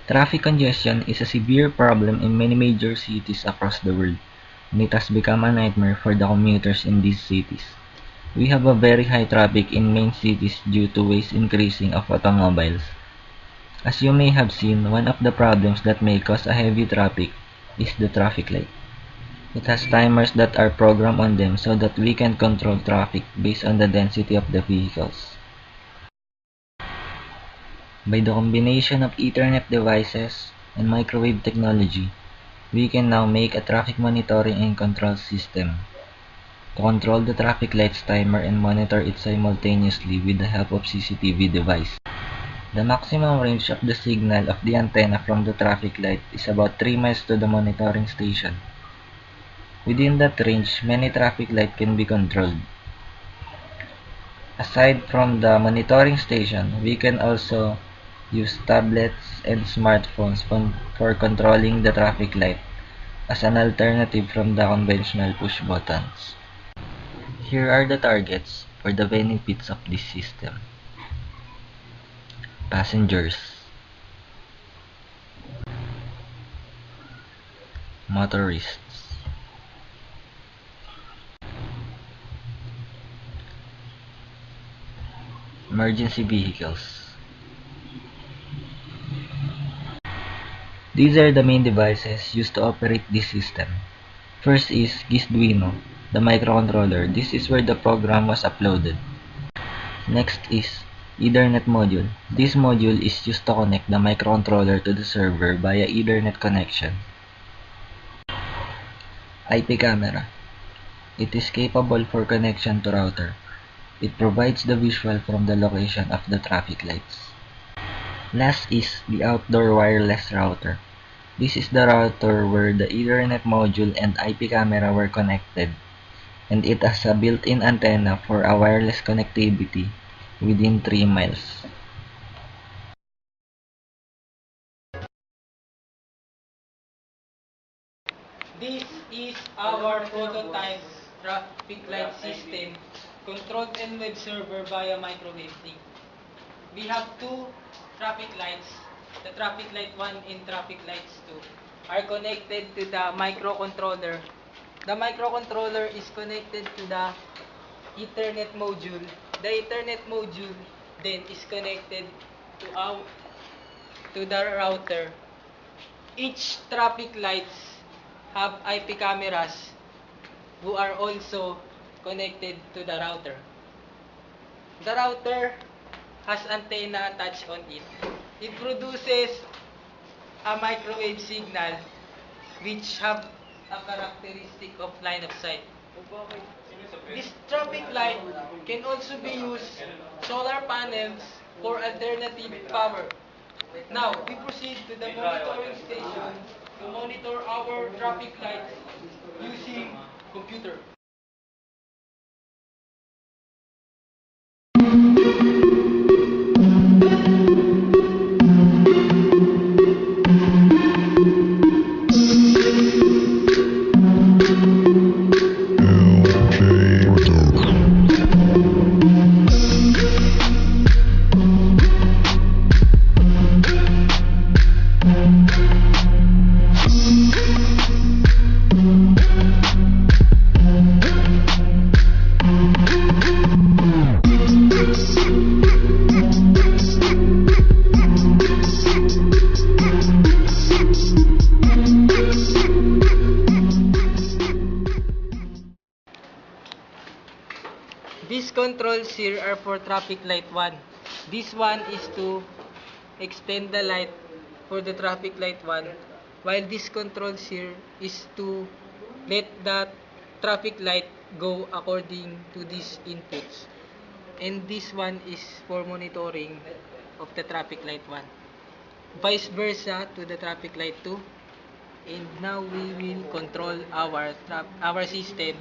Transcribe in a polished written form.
Traffic congestion is a severe problem in many major cities across the world, and it has become a nightmare for the commuters in these cities. We have a very high traffic in main cities due to waste increasing of automobiles. As you may have seen, one of the problems that may cause a heavy traffic is the traffic light. It has timers that are programmed on them so that we can control traffic based on the density of the vehicles. By the combination of Ethernet devices and microwave technology, we can now make a traffic monitoring and control system to control the traffic lights timer and monitor it simultaneously with the help of CCTV device. The maximum range of the signal of the antenna from the traffic light is about 3 miles to the monitoring station. Within that range, many traffic lights can be controlled. Aside from the monitoring station, we can also use tablets and smartphones for controlling the traffic light as an alternative from the conventional push buttons. Here are the targets for the benefits of this system. Passengers, motorists, emergency vehicles. These are the main devices used to operate this system. First is Gizduino, the microcontroller. This is where the program was uploaded. Next is Ethernet module. This module is used to connect the microcontroller to the server via Ethernet connection. IP camera. It is capable for connection to router. It provides the visual from the location of the traffic lights. Last is the outdoor wireless router. This is the router where the Ethernet module and IP camera were connected, and it has a built-in antenna for a wireless connectivity within 3 miles. This is our prototype traffic light system controlled and web server via microwave link. We have two traffic lights, the traffic light 1 and traffic lights 2 are connected to the microcontroller. The microcontroller is connected to the Ethernet module. The Ethernet module then is connected to the router. Each traffic lights have IP cameras who are also connected to the router. The router has antenna attached on it. It produces a microwave signal which have a characteristic of line of sight. This traffic light can also be used solar panels for alternative power. Now, we proceed to the monitoring station to monitor our traffic lights using computer. These controls here are for traffic light 1. This one is to extend the light for the traffic light 1, while this controls here is to let the traffic light go according to these inputs. And this one is for monitoring of the traffic light 1. Vice versa to the traffic light 2. And now we will control our system